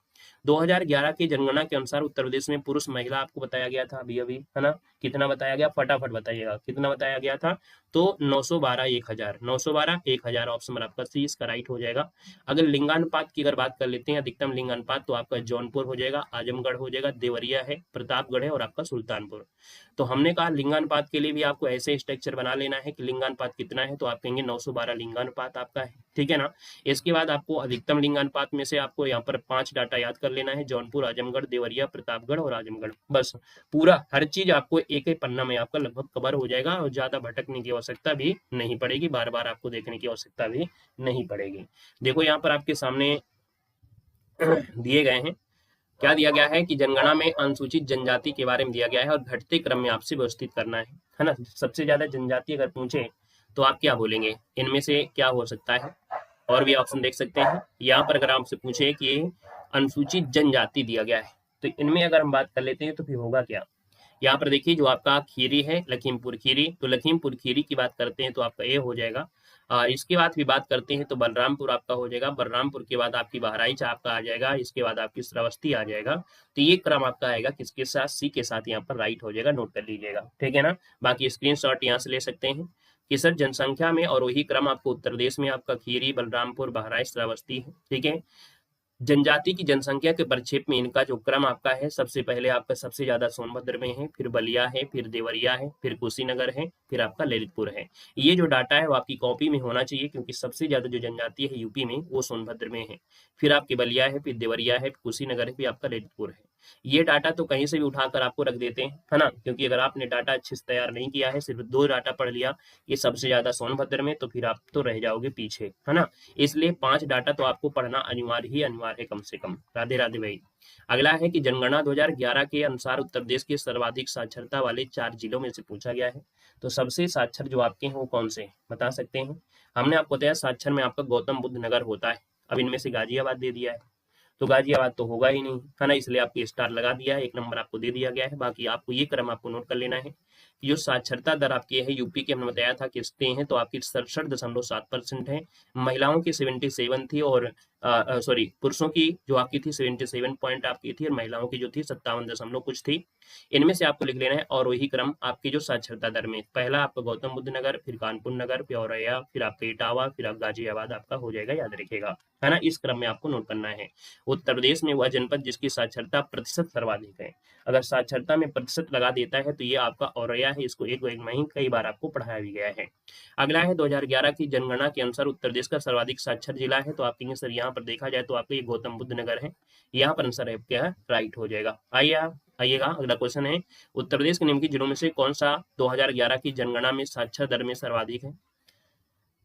2011 की जनगणना के अनुसार उत्तर प्रदेश में पुरुष महिला आपको बताया गया था अभी अभी, है ना, कितना बताया गया, फटाफट बताइएगा कितना बताया गया था, तो 912 1000, 912 1000 ऑप्शन आपका सी इसका राइट हो जाएगा। अगर लिंगानुपात की अगर बात कर लेते हैं, अधिकतम लिंगानुपात, तो आपका जौनपुर हो जाएगा, आजमगढ़ हो जाएगा, देवरिया है, प्रतापगढ़ है और आपका सुल्तानपुर। तो हमने कहा लिंगानुपात के लिए भी आपको ऐसे स्ट्रक्चर बना लेना है कि लिंगानुपात कितना है, तो आप कहेंगे 912 लिंगानुपात आपका है, ठीक है ना। इसके बाद आपको अधिकतम लिंगानुपात में से आपको यहाँ पर 5 डाटा याद कर लेना है, जौनपुर, आजमगढ़, देवरिया, प्रतापगढ़ और आजमगढ़। बस पूरा हर चीज आपको एक एक पन्ना में आपका लगभग कवर हो जाएगा और ज्यादा भटकने की आवश्यकता भी नहीं पड़ेगी, बार बार आपको देखने की आवश्यकता भी नहीं पड़ेगी। देखो यहाँ पर आपके सामने दिए गए हैं, क्या दिया गया है कि जनगणना में अनुसूचित जनजाति के बारे में दिया गया है और घटते क्रम में आपसे व्यवस्थित करना है ना। सबसे ज्यादा जनजाति अगर पूछे तो आप क्या बोलेंगे, इनमें से क्या हो सकता है, और भी ऑप्शन देख सकते हैं। यहाँ पर अगर आपसे पूछे कि अनुसूचित जनजाति दिया गया है, तो इनमें अगर हम बात कर लेते हैं तो फिर होगा क्या। यहाँ पर देखिए जो आपका खीरी है, लखीमपुर खीरी, तो लखीमपुर खीरी की बात करते हैं तो आपका ए हो जाएगा। इसके बाद भी बात करते हैं तो बलरामपुर आपका हो जाएगा, बलरामपुर के बाद आपकी बहराइच आपका आ जाएगा, इसके बाद आपकी श्रावस्ती आ जाएगा। तो ये क्रम आपका आएगा किसके साथ, सी के साथ, यहाँ पर राइट हो जाएगा, नोट कर लीजिएगा, ठीक है ना। बाकी स्क्रीनशॉट यहाँ से ले सकते हैं कि सर जनसंख्या में और वही क्रम आपको उत्तर प्रदेश में आपका खीरी, बलरामपुर, बहराइच, श्रावस्ती है, ठीक है। जनजाति की जनसंख्या के प्रक्षेप में इनका जो क्रम आपका है, सबसे पहले आपका सबसे ज्यादा सोनभद्र में है, फिर बलिया है, फिर देवरिया है, फिर कुशीनगर है, फिर आपका ललितपुर है। ये जो डाटा है वो आपकी कॉपी में होना चाहिए, क्योंकि सबसे ज्यादा जो जनजाति है यूपी में वो सोनभद्र में है, फिर आपकी बलिया है, फिर देवरिया है, कुशीनगर है, फिर आपका ललितपुर है। ये डाटा तो कहीं से भी उठाकर आपको रख देते हैं, है ना, क्योंकि अगर आपने डाटा अच्छे से तैयार नहीं किया है, सिर्फ 2 डाटा पढ़ लिया, ये सबसे ज्यादा सोनभद्र में, तो फिर आप तो रह जाओगे पीछे, है ना। इसलिए 5 डाटा तो आपको पढ़ना अनिवार्य है कम से कम। राधे राधे भाई। अगला है कि जनगणना 2011 के अनुसार उत्तर प्रदेश के सर्वाधिक साक्षरता वाले 4 जिलों में से पूछा गया है, तो सबसे साक्षर जो आपके हैं वो कौन से बता सकते हैं। हमने आपको बताया साक्षर में आपका गौतम बुद्ध नगर होता है, अब इनमें से गाजियाबाद दे दिया है, तो गाजियाबाद तो होगा ही नहीं, है ना, इसलिए आपके स्टार लगा दिया है, 1 नंबर आपको दे दिया गया है। बाकी आपको ये क्रम आपको नोट कर लेना है कि जो साक्षरता दर आपकी है यूपी की, हमने बताया था किसते हैं, तो आपकी 67.7% है, महिलाओं की 77 थी, और सॉरी पुरुषों की जो आपकी थी 77 पॉइंट आपकी थी, और महिलाओं की जो थी 57 दशमलव कुछ थी। इनमें से आपको लिख लेना है, और वही क्रम आपकी जो साक्षरता दर में, पहला आपका गौतम बुद्ध नगर, फिर कानपुर नगर, फिर औरैया, फिर आपका इटावा, फिर आप गाजियाबाद आपका हो जाएगा, याद रखिएगा, है ना। इस क्रम में आपको नोट करना है। उत्तर प्रदेश में वह जनपद जिसकी साक्षरता प्रतिशत सर्वाधिक है, अगर साक्षरता में प्रतिशत लगा देता है तो ये आपका औरैया है, इसको एक में ही कई बार आपको पढ़ाया भी गया है। अगला है 2011 की जनगणना के अनुसार उत्तर प्रदेश का सर्वाधिक साक्षर जिला है, तो आप कहेंगे सर यहाँ पर देखा जाए तो आपका ये गौतम बुद्ध नगर है, यहाँ पर आंसर है क्या है, राइट हो जाएगा। आइएगा अगला क्वेश्चन है, उत्तर प्रदेश के निम्नलिखित जिलों में से कौन सा 2011 की जनगणना में साक्षर दर में सर्वाधिक है।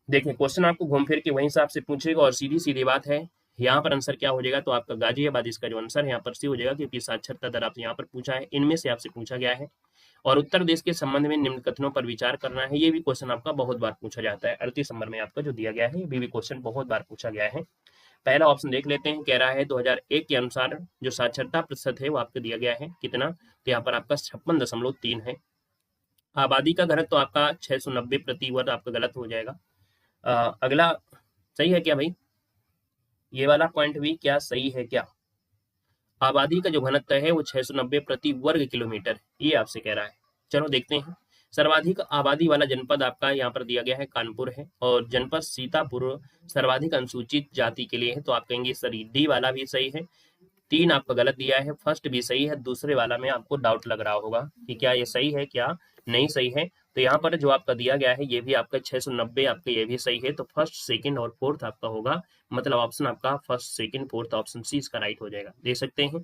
देखिए क्वेश्चन आपको घूम फिर के वहीं से आपसे पूछेगा, और सीधी सीधी बात है, यहाँ पर आंसर क्या हो जाएगा, तो आपका गाजियाबाद इसका जो आंसर है यहाँ पर सी हो जाएगा, क्योंकि साक्षरता दर आपसे यहाँ पर पूछा है, इनमें से आपसे पूछा गया है। और उत्तर प्रदेश के संबंध में निम्न कथनों पर विचार करना है, ये भी क्वेश्चन आपका बहुत बार पूछा जाता है। 38 नंबर में आपका जो दिया गया है, ये भी क्वेश्चन बहुत बार पूछा गया है। पहला ऑप्शन देख लेते हैं, कह रहा है 2001 के अनुसार जो साक्षरता प्रतिशत है वो आपको दिया गया है कितना, तो यहाँ पर आपका 56.3 है। आबादी का घनत्व तो आपका 690 प्रति वर्ग आपका गलत हो जाएगा। अगला सही है क्या भाई, ये वाला पॉइंट भी क्या सही है क्या? आबादी का जो घनत्व है वो 690 प्रति वर्ग किलोमीटर, ये आपसे कह रहा है। चलो देखते हैं। सर्वाधिक आबादी वाला जनपद आपका यहाँ पर दिया गया है कानपुर है, और जनपद सीतापुर सर्वाधिक अनुसूचित जाति के लिए है, तो आप कहेंगे सर डी वाला भी सही है। 3 आपका गलत दिया है, फर्स्ट भी सही है, दूसरे वाला में आपको डाउट लग रहा होगा कि क्या ये सही है क्या नहीं सही है। तो यहाँ पर जो आपका दिया गया है ये भी आपका 690 आपका ये भी सही है, तो फर्स्ट सेकंड और फोर्थ आपका होगा, मतलब ऑप्शन आपका first second fourth option C इसका राइट हो जाएगा। देख सकते हैं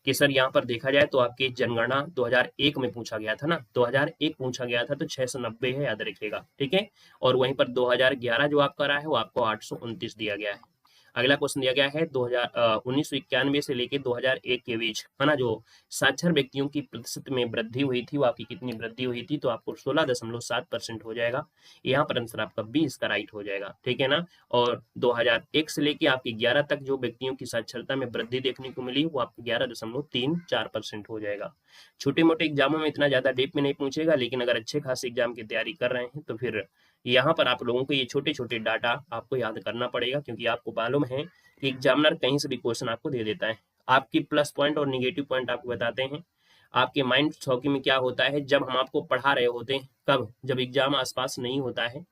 कि सर यहाँ पर देखा जाए तो आपकी जनगणना 2001 में पूछा गया था ना, 2001 पूछा गया था तो 690 है, याद रखिएगा, ठीक है। और वहीं पर 2011 जो आपका रहा है वो आपको 829 दिया गया है। अगला क्वेश्चन दिया गया है 1991 से लेके 2001 के बीच, है ना, जो साक्षर व्यक्तियों की प्रतिशत में वृद्धि हुई थी वो आपकी कितनी वृद्धि हुई थी, तो आपको 16.7% हो जाएगा। यहाँ पर आंसर आपका बी इसका राइट हो जाएगा, ठीक है ना। और 2001 से लेके आपकी 11 तक जो व्यक्तियों की साक्षरता में वृद्धि देखने को मिली वो आपको 11.34% हो जाएगा। छोटे मोटे एग्जामों में इतना ज्यादा डीप में नहीं पूछेगा, लेकिन अगर अच्छे खासे एग्जाम की तैयारी कर रहे हैं तो फिर यहाँ पर आप लोगों को ये छोटे छोटे डाटा आपको याद करना पड़ेगा, क्योंकि आपको मालूम है कि एग्जामिनर कहीं से भी क्वेश्चन आपको दे देता है। आपकी प्लस पॉइंट और निगेटिव पॉइंट आपको बताते हैं। आपके माइंड छौकी में क्या होता है, जब हम आपको पढ़ा रहे होते हैं, कब, जब एग्जाम आसपास नहीं होता है,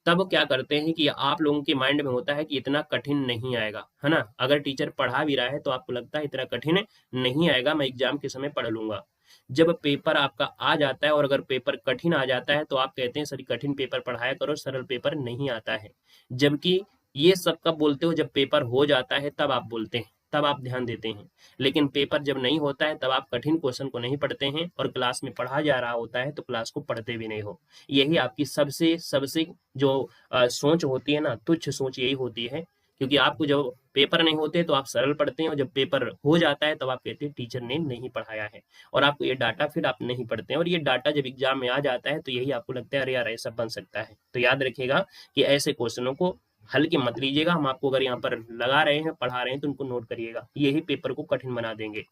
तब क्या करते हैं कि आप लोगों के माइंड में होता है कि इतना कठिन नहीं आएगा, है ना। अगर टीचर पढ़ा भी रहा है तो आपको लगता है इतना कठिन नहीं आएगा, मैं एग्जाम के समय पढ़ लूंगा। जब पेपर आपका आ जाता है और अगर पेपर कठिन आ जाता है तो आप कहते हैं सर कठिन पेपर पढ़ाया करो, सरल पेपर नहीं आता है। जबकि ये सब कब बोलते हो, जब पेपर हो जाता है तब आप बोलते हैं, तब आप ध्यान देते हैं। लेकिन पेपर जब नहीं होता है तब आप कठिन क्वेश्चन को नहीं पढ़ते हैं, और क्लास में पढ़ा जा रहा होता है तो क्लास को पढ़ते भी नहीं हो। यही आपकी सबसे सबसे जो सोच होती है ना, तुच्छ सोच यही होती है, क्योंकि आपको जब पेपर नहीं होते तो आप सरल पढ़ते हैं, और जब पेपर हो जाता है तब आप कहते हैं टीचर ने नहीं पढ़ाया है, और आपको ये डाटा फिर आप नहीं पढ़ते हैं। और ये डाटा जब एग्जाम में आ जाता है तो यही आपको लगता है अरे यार ऐसा बन सकता है। तो याद रखिएगा कि ऐसे क्वेश्चनों को हल्के मत लीजिएगा। हम आपको अगर यहाँ पर लगा रहे हैं, पढ़ा रहे हैं, तो उनको नोट करिएगा, यही पेपर को कठिन बना देंगे।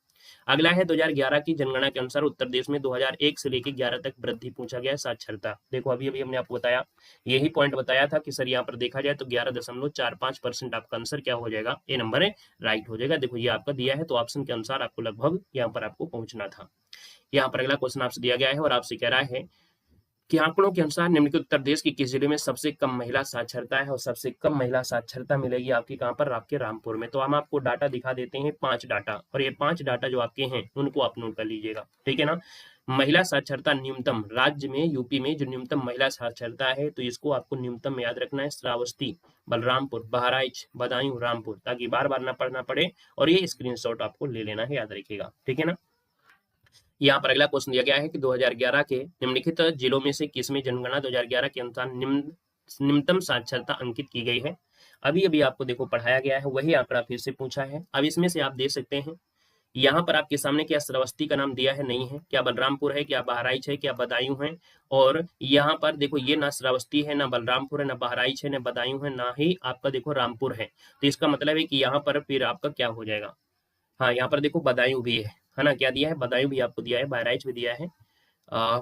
अगला है 2011 की जनगणना के अनुसार उत्तर प्रदेश में 2001 से लेकर 11 तक वृद्धि पूछा गया है साक्षरता। देखो अभी अभी हमने आपको बताया, यही पॉइंट बताया था कि सर यहाँ पर देखा जाए तो 11.45% आपका आंसर क्या हो जाएगा, ए नंबर है राइट हो जाएगा। देखो ये आपका दिया है तो ऑप्शन के अनुसार आपको लगभग यहाँ पर आपको पहुंचना था। यहाँ पर अगला क्वेश्चन आपसे दिया गया है और आपसे कह रहा है कि आंकड़ों के अनुसार निम्नलिखित उत्तर प्रदेश की किस जिले में सबसे कम महिला साक्षरता है, और सबसे कम महिला साक्षरता मिलेगी आपकी कहाँ पर, आपके रामपुर में। तो हम आपको डाटा दिखा देते हैं 5 डाटा, और ये 5 डाटा जो आपके हैं उनको आप नोट कर लीजिएगा, ठीक है ना। महिला साक्षरता न्यूनतम राज्य में यूपी में जो न्यूनतम महिला साक्षरता है, तो इसको आपको न्यूनतम याद रखना है, श्रावस्ती, बलरामपुर, बहराइच, बदायूं, रामपुर, ताकि बार बार ना पढ़ना पड़े, और ये स्क्रीनशॉट आपको ले लेना है, याद रखिएगा, ठीक है ना। यहाँ पर अगला क्वेश्चन दिया गया है कि 2011 के निम्नलिखित जिलों में से किसमें जनगणना 2011 के अनुसार निम्नतम साक्षरता अंकित की गई है। अभी अभी आपको देखो पढ़ाया गया है, वही आंकड़ा फिर से पूछा है। अब इसमें से आप देख सकते हैं यहाँ पर आपके सामने क्या श्रावस्ती का नाम दिया है, नहीं है, क्या बलरामपुर है, क्या बहराइच है, क्या बदायूं है। और यहाँ पर देखो ये ना श्रावस्ती है, ना बलरामपुर है, ना बहराइच है, ना बदायूं है, ना ही आपका देखो रामपुर है। तो इसका मतलब है कि यहाँ पर फिर आपका क्या हो जाएगा, हाँ यहाँ पर देखो बदायूं भी है ना, क्या दिया है, बदायूं भी आपको दिया है, बहराइच भी दिया है,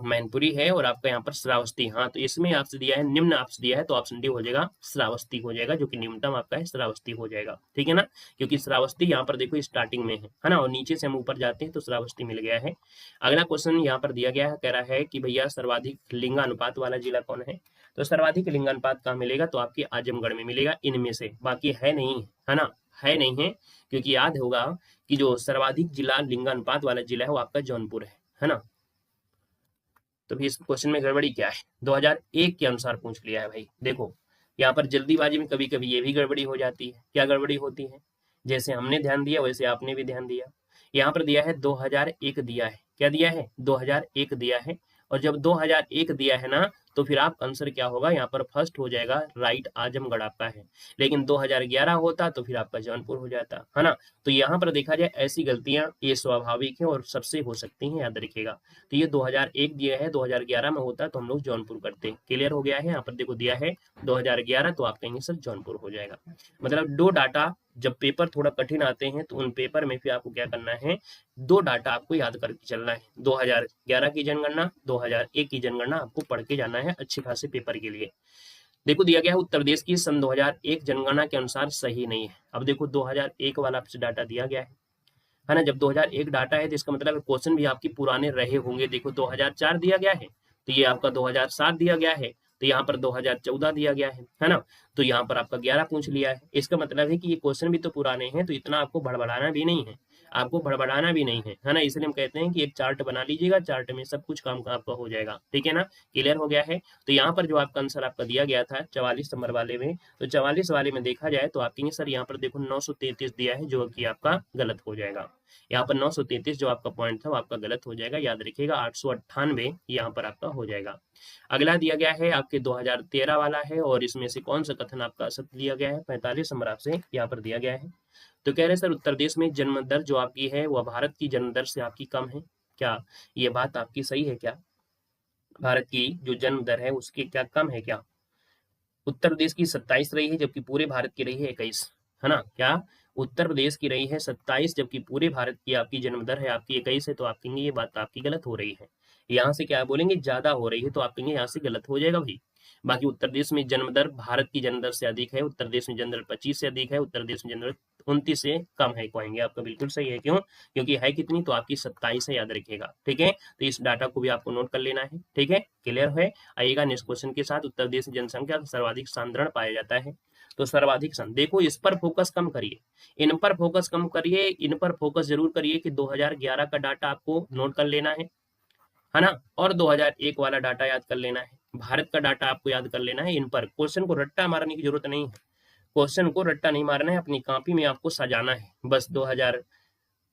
मैनपुरी है, और आपका यहाँ पर श्रावस्ती। हाँ तो इसमें आपसे दिया है निम्न, आपसे दिया है तो ऑप्शन डी हो जाएगा, श्रावस्ती हो जाएगा, जो कि न्यूनतम आपका है श्रावस्ती हो जाएगा, ठीक है ना। क्योंकि श्रावस्ती यहाँ पर देखो स्टार्टिंग में है ना, और नीचे से हम ऊपर जाते हैं तो श्रावस्ती मिल गया है। अगला क्वेश्चन यहाँ पर दिया गया है, कह रहा है कि भैया सर्वाधिक लिंगानुपात वाला जिला कौन है। तो सर्वाधिक लिंगानुपात कहाँ मिलेगा, तो आपके आजमगढ़ में मिलेगा, इनमें से, बाकी है नहीं, है ना, है नहीं है। क्योंकि याद होगा कि जो सर्वाधिक जिला लिंगानुपात वाला जिला है वो आपका जौनपुर है ना। तो भी इस क्वेश्चन में गड़बड़ी क्या है, 2001 के अनुसार पूछ लिया है भाई। देखो यहाँ पर जल्दीबाजी में कभी कभी ये भी गड़बड़ी हो जाती है। क्या गड़बड़ी होती है, जैसे हमने ध्यान दिया वैसे आपने भी ध्यान दिया। यहाँ पर दिया है 2001 दिया है, क्या दिया है, 2001 दिया है। और जब 2001 दिया है ना, तो फिर आपका आंसर क्या होगा, यहाँ पर फर्स्ट हो जाएगा राइट, आजमगढ़ आपका है। लेकिन 2011 होता तो फिर आपका जौनपुर हो जाता, है ना। तो यहाँ पर देखा जाए ऐसी गलतियां ये स्वाभाविक है और सबसे हो सकती हैं, याद रखिएगा। तो ये 2001 दिया है, 2011 में होता तो हम लोग जौनपुर करते। क्लियर हो गया है, यहाँ पर देखो दिया है 2011, तो आप कहेंगे सर जौनपुर हो जाएगा। मतलब दो डाटा जब पेपर थोड़ा कठिन आते हैं तो उन पेपर में फिर आपको क्या करना है, दो डाटा आपको याद करके चलना है। 2011 की जनगणना, 2001 की जनगणना आपको पढ़ के जाना है अच्छे खासे पेपर के लिए। देखो दिया गया है उत्तर प्रदेश की सन 2001 जनगणना के अनुसार सही नहीं है। अब देखो 2001 वाला आपसे डाटा दिया गया है ना। जब 2001 डाटा है तो इसका मतलब क्वेश्चन भी आपके पुराने रहे होंगे। देखो 2004 दिया गया है, तो ये आपका 2007 दिया गया है, तो यहाँ पर 2014 दिया गया है ना। तो यहाँ पर आपका 11 पूछ लिया है। इसका मतलब है कि ये क्वेश्चन भी तो पुराने हैं, तो इतना आपको भड़बड़ाना भी नहीं है, आपको भड़बड़ाना भी नहीं है ना। इसलिए हम कहते हैं कि एक चार्ट बना लीजिएगा, चार्ट में सब कुछ काम आपका हो जाएगा, ठीक है ना। क्लियर हो गया है। तो यहाँ पर जो आपका आंसर आपका दिया गया था 44 नंबर वाले में, तो 44 वाले में देखा जाए तो आप कहेंगे सर यहाँ पर देखो 933 दिया है, जो कि आपका गलत हो जाएगा। यहाँ पर 933 जो आपका पॉइंट था वो आपका गलत हो जाएगा, याद रखिएगा। 898 यहाँ पर आपका हो जाएगा। अगला दिया गया है आपके 2013 वाला है, और इसमें से कौन सा कथन आपका सत्य दिया गया है, 45 नंबर आपसे यहाँ पर दिया गया है। तो कह रहे सर उत्तर प्रदेश में जन्म दर जो आपकी है वह भारत की जन्म दर से आपकी कम है, क्या ये बात आपकी सही है क्या? भारत की जो जन्म दर है उसकी क्या कम है क्या? उत्तर प्रदेश की 27 रही है, जबकि पूरे भारत की रही है 21, है ना। क्या उत्तर प्रदेश की रही है 27, जबकि पूरे भारत की आपकी जन्म दर है आपकी 21 है, तो आप कहेंगे ये बात आपकी गलत हो रही है। यहाँ से क्या बोलेंगे, ज्यादा हो रही है, तो आप कहेंगे यहाँ से गलत हो जाएगा भाई। बाकी उत्तर प्रदेश में जन्म दर भारत की जन्म दर से अधिक है, उत्तर प्रदेश में जन्म दर 25 से अधिक है, उत्तर प्रदेश में जन्म दर 29 से कम है, कहेंगे आपका बिल्कुल सही है। क्यों? क्योंकि है कितनी, तो आपकी 27 है, याद रखिएगा, ठीक है। तो इस डाटा को भी आपको नोट कर लेना है, ठीक है। क्लियर है। आइएगा नेक्स्ट क्वेश्चन के साथ। उत्तर प्रदेश में जनसंख्या का सर्वाधिक सांद्रण पाया जाता है, तो सर्वाधिक देखो इस पर फोकस कम करिए, इन पर फोकस कम करिए, इन पर फोकस जरूर करिए कि 2011 का डाटा आपको नोट कर लेना है ना, और 2001 वाला डाटा याद कर लेना है, भारत का डाटा आपको याद कर लेना है। इन पर क्वेश्चन को रट्टा मारने की जरूरत नहीं है, क्वेश्चन को रट्टा नहीं मारना है, अपनी कॉपी में आपको सजाना है। बस 2000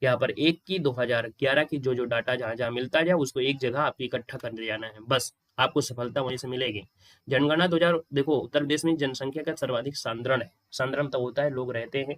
यहाँ पर 1 की 2011 की जो डाटा जहाँ जहाँ मिलता जाए उसको एक जगह आपको इकट्ठा कर जाना है, बस आपको सफलता वहीं से मिलेगी। जनगणना 2000 देखो उत्तर प्रदेश में जनसंख्या का सर्वाधिक सांद्रण है, सांद्रण तो होता है लोग रहते हैं।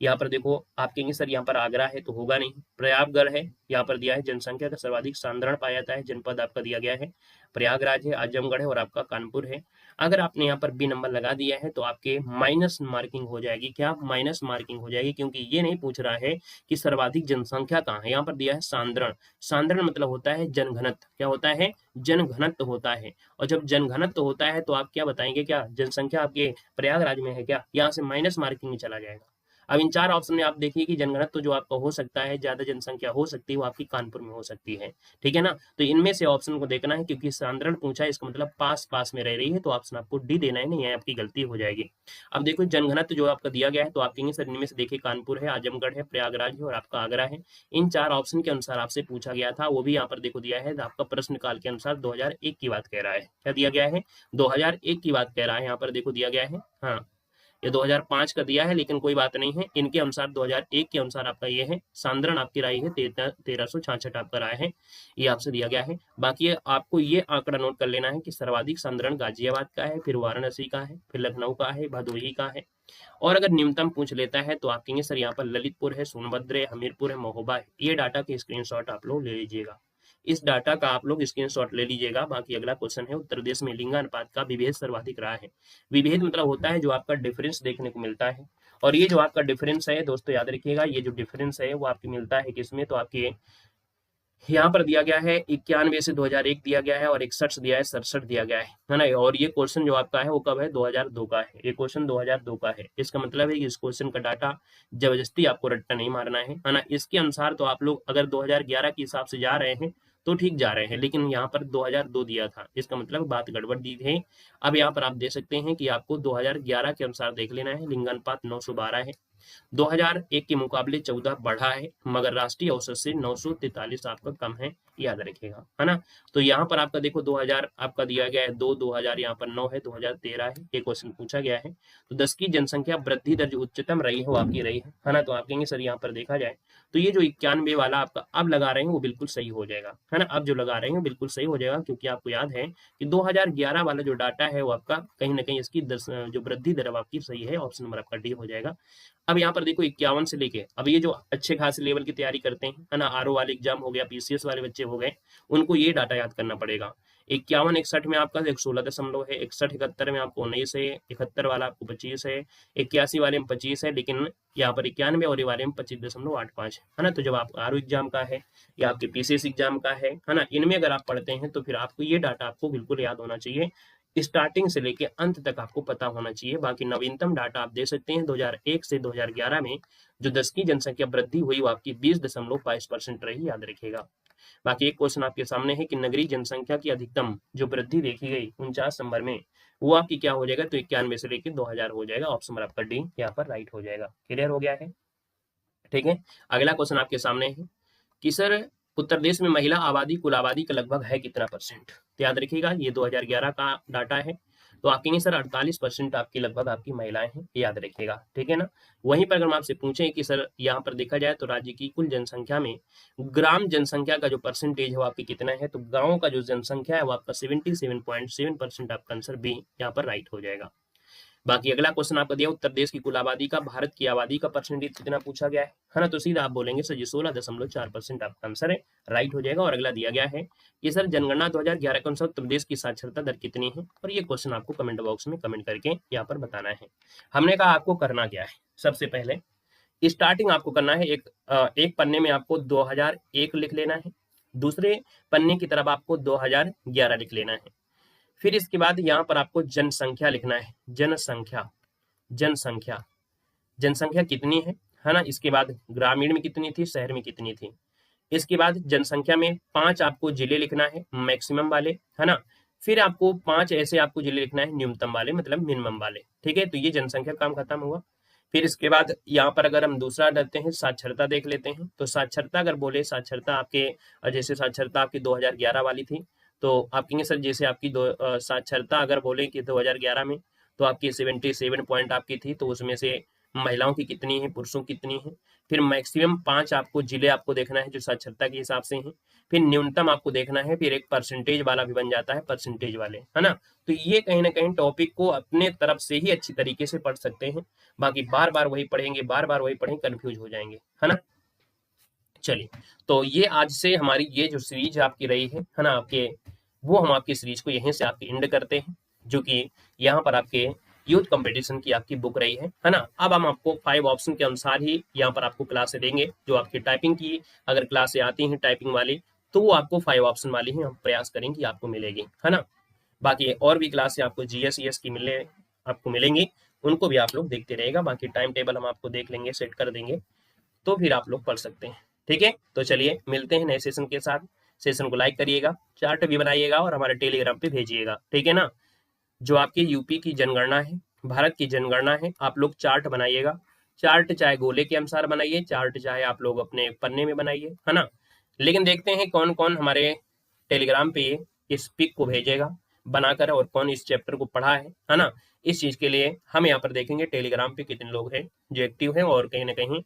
यहाँ पर देखो आप कहेंगे सर यहाँ पर आगरा है, तो होगा नहीं, प्रयागगढ़ है, यहाँ पर दिया है जनसंख्या का सर्वाधिक सांद्रण पाया जाता है, जनपद आपका दिया गया है प्रयागराज है, आजमगढ़ है, और आपका कानपुर है। अगर आपने यहाँ पर बी नंबर लगा दिया है तो आपके माइनस मार्किंग हो जाएगी। क्या माइनस मार्किंग हो जाएगी? क्योंकि ये नहीं पूछ रहा है कि सर्वाधिक जनसंख्या कहाँ है, यहाँ पर दिया है सांद्रण। सांद्रण मतलब होता है जनघनत्व, क्या होता है, जनघनत्व होता है। और जब जनघनत्व होता है तो आप क्या बताएंगे, क्या जनसंख्या आपके प्रयागराज में है क्या? यहाँ से माइनस मार्किंग में चला जाएगा। अब इन चार ऑप्शन में आप देखिए कि जनगणना जो आपका हो सकता है, ज्यादा जनसंख्या हो सकती है, वो आपकी कानपुर में हो सकती है, ठीक है ना। तो इनमें से ऑप्शन को देखना है, क्योंकि सांद्रण पूछा है, इसका मतलब पास पास में रह रही है, तो ऑप्शन आपको डी देना है, नहीं है आपकी गलती हो जाएगी। अब देखो जनघनत्व जो आपका दिया गया है, तो आप कहेंगे सर इनमें से देखिए कानपुर है, आजमगढ़ है, प्रयागराज है, और आपका आगरा है। इन चार ऑप्शन के अनुसार आपसे पूछा गया था, वो भी यहाँ पर देखो दिया है, आपका प्रश्न काल के अनुसार 2001 की बात कह रहा है। क्या दिया गया है? 2001 की बात कह रहा है, यहाँ पर देखो दिया गया है। हाँ, ये 2005 का दिया है, लेकिन कोई बात नहीं है, इनके अनुसार 2001 के अनुसार आपका ये है सांद्रण आपकी राय है 1366 आपका राय है, ये आपसे दिया गया है। बाकी आपको ये आंकड़ा नोट कर लेना है कि सर्वाधिक सांद्रण गाजियाबाद का है, फिर वाराणसी का है, फिर लखनऊ का है, भदोही का है। और अगर न्यूनतम पूछ लेता है तो आप कहेंगे सर यहाँ पर ललितपुर है, सोनभद्र है, हमीरपुर है, महोबा है। ये डाटा के स्क्रीनशॉट आप लोग ले लीजिएगा, इस डाटा का आप लोग स्क्रीनशॉट ले लीजिएगा। बाकी अगला क्वेश्चन है, उत्तर प्रदेश में लिंगानुपात का विभेद सर्वाधिक रहा है। विभेद मतलब होता है जो आपका डिफरेंस देखने को मिलता है, और ये जो आपका डिफरेंस है दोस्तों याद रखिएगा, ये जो डिफरेंस है वो आपकी मिलता है किसमें, तो आपके यहाँ पर दिया गया है 91 से 2001 दिया गया है, और 61 दिया है, 67 दिया गया है ना। और ये क्वेश्चन जो आपका है वो कब है, 2002 का है, ये क्वेश्चन 2002 का है। इसका मतलब है कि इस क्वेश्चन का डाटा जबरदस्ती आपको रट्टा नहीं मारना है ना। इसके अनुसार तो आप लोग अगर 2011 के हिसाब से जा रहे हैं तो ठीक जा रहे हैं, लेकिन यहाँ पर 2002 दिया था, इसका मतलब बात गड़बड़ दी है। अब यहाँ पर आप देख सकते हैं कि आपको 2011 के अनुसार देख लेना है, लिंगानुपात 912 है। 2001 के मुकाबले 14 बढ़ा है, मगर राष्ट्रीय औसत से 943 आपका कम है, याद रखिएगा, है ना। तो यहाँ पर आपका देखो 2000 आपका दिया गया है 2000 यहाँ पर 9 है, 2013 है, ये क्वेश्चन पूछा गया है। तो 10 की जनसंख्या वृद्धि दर जो उच्चतम रही है वो आपकी रही है ना। तो आप कहेंगे सर यहाँ पर देखा जाए तो ये जो 91 वाला आपका अब लगा रहे हैं वो बिल्कुल सही हो जाएगा, है ना। अब जो लगा रहे हैं बिल्कुल सही हो जाएगा, क्योंकि आपको याद है कि 2011 वाला जो डाटा है वो आपका कहीं ना कहीं इसकी जो वृद्धि दर आपकी सही है, ऑप्शन नंबर आपका डी हो जाएगा। अब यहाँ पर देखो 51 से लेके अब ये जो अच्छे खासे लेवल की तैयारी करते हैं, है ना, आरओ वाले एग्जाम हो गया, पीसीएस वाले बच्चे हो गए, उनको ये डाटा याद करना पड़ेगा। 51 61 में आपका 16 है, 61 71 में आपको 19 है, 71 वाला आपको 25 है, 81 वाले में 25 है, लेकिन यहाँ पर 91 और ये वाले में 25.85 है ना। तो जब आप आरओ एग्जाम का है या आपके पीसीएस एग्जाम का है ना, इनमें अगर आप पढ़ते हैं तो फिर आपको ये डाटा आपको बिल्कुल याद होना चाहिए, स्टार्टिंग से लेके अंत तक आपको पता होना चाहिए। बाकी नवीनतम डाटा आप दे सकते हैं 2001 से 2011 में जो 10 की जनसंख्या वृद्धि हुई वो आपकी 20.22% रही, याद रखिएगा। बाकी एक क्वेश्चन आपके सामने है कि नगरीय जनसंख्या की अधिकतम जो वृद्धि देखी गई 49 नंबर में वो आपकी क्या हो जाएगा, तो 91 से लेकर 2000 हो जाएगा, ऑप्शन नंबर आपका डी यहाँ पर राइट हो जाएगा। क्लियर हो गया है, ठीक है। अगला क्वेश्चन आपके सामने है कि सर उत्तर प्रदेश में महिला आबादी कुल आबादी का लगभग है कितना परसेंट। तो याद रखिएगा ये 2011 का डाटा है, तो आप कहेंगे सर 48% आपकी लगभग आपकी महिलाएं हैं, याद रखिएगा, ठीक है ना। वहीं पर अगर हम आपसे पूछें कि सर यहाँ पर देखा जाए तो राज्य की कुल जनसंख्या में ग्राम जनसंख्या का जो परसेंटेज है वो आपकी कितना है, तो गाँव का जो जनसंख्या है वो आपका 77.7% आपका आंसर बी यहाँ पर राइट हो जाएगा। बाकी अगला क्वेश्चन आपका दिया उत्तर प्रदेश की कुल आबादी का भारत की आबादी का परसेंटेज कितना पूछा गया है ना। तो सीधा आप बोलेंगे सर जी 16.4% आपका आंसर है, राइट हो जाएगा। और अगला दिया गया है कि सर जनगणना 2011 के अनुसार उत्तर प्रदेश की साक्षरता दर कितनी है, और ये क्वेश्चन आपको कमेंट बॉक्स में कमेंट करके यहाँ पर बताना है। हमने कहा आपको करना क्या है, सबसे पहले स्टार्टिंग आपको करना है एक पन्ने में आपको 2001 लिख लेना है, दूसरे पन्ने की तरफ आपको 2011 लिख लेना है, फिर इसके बाद यहाँ पर आपको जनसंख्या लिखना है, जनसंख्या जनसंख्या जनसंख्या कितनी है ना। इसके बाद ग्रामीण में कितनी थी, शहर में कितनी थी। इसके बाद जनसंख्या में 5 आपको जिले लिखना है मैक्सिमम वाले, है ना। फिर आपको 5 ऐसे आपको जिले लिखना है न्यूनतम वाले, मतलब मिनिमम वाले, ठीक है। तो ये जनसंख्या काम खत्म हुआ। फिर इसके बाद यहाँ पर अगर हम दूसरा डरते हैं साक्षरता देख लेते हैं, तो साक्षरता अगर बोले साक्षरता आपके जैसे साक्षरता आपकी 2011 वाली थी, तो आप कहेंगे सर जैसे आपकी साक्षरता अगर बोले कि 2011 में तो आपकी 77 पॉइंट आपकी थी, तो उसमें से महिलाओं की कितनी है, पुरुषों की कितनी है। फिर मैक्सिमम 5 आपको जिले आपको देखना है जो साक्षरता के हिसाब से हैं। फिर न्यूनतम आपको देखना है, फिर एक परसेंटेज वाला भी बन जाता है, परसेंटेज वाले, है ना। तो ये कहीं ना कहीं टॉपिक को अपने तरफ से ही अच्छी तरीके से पढ़ सकते हैं, बाकी बार बार वही पढ़ेंगे, बार बार वही पढ़ेंगे, कंफ्यूज हो जाएंगे, है ना। चलिए, तो ये आज से हमारी ये जो सीरीज आपकी रही है ना आपके, वो हम आपकी सीरीज को यहीं से आपकी एंड करते हैं, जो कि यहाँ पर आपके यूथ कंपटीशन की आपकी बुक रही है ना। अब हम आपको 5 ऑप्शन के अनुसार ही यहाँ पर आपको क्लासें देंगे, जो आपकी टाइपिंग की अगर क्लासें आती हैं टाइपिंग वाली, तो वो आपको 5 ऑप्शन वाली ही हम प्रयास करेंगे आपको मिलेगी, है ना। बाकी और भी क्लासें आपको जीएस ईएस की आपको मिलेंगी, उनको भी आप लोग देखते रहेगा। बाकी टाइम टेबल हम आपको देख लेंगे, सेट कर देंगे, तो फिर आप लोग पढ़ सकते हैं, ठीक है। तो चलिए मिलते हैं नए सेशन के साथ। सेशन को लाइक करिएगा, चार्ट भी बनाइएगा और हमारे टेलीग्राम पे भेजिएगा, ठीक है ना। जो आपकी यूपी की जनगणना है, भारत की जनगणना है, आप लोग चार्ट बनाइएगा। चार्ट चाहे गोले के अनुसार बनाइए, चार्ट चाहे आप लोग अपने पन्ने में बनाइए, है ना। लेकिन देखते हैं कौन कौन हमारे टेलीग्राम पे इस पिक को भेजेगा बनाकर, और कौन इस चैप्टर को पढ़ा है ना। इस चीज के लिए हम यहाँ पर देखेंगे टेलीग्राम पे कितने लोग हैं जो एक्टिव हैं और कहीं ना कहीं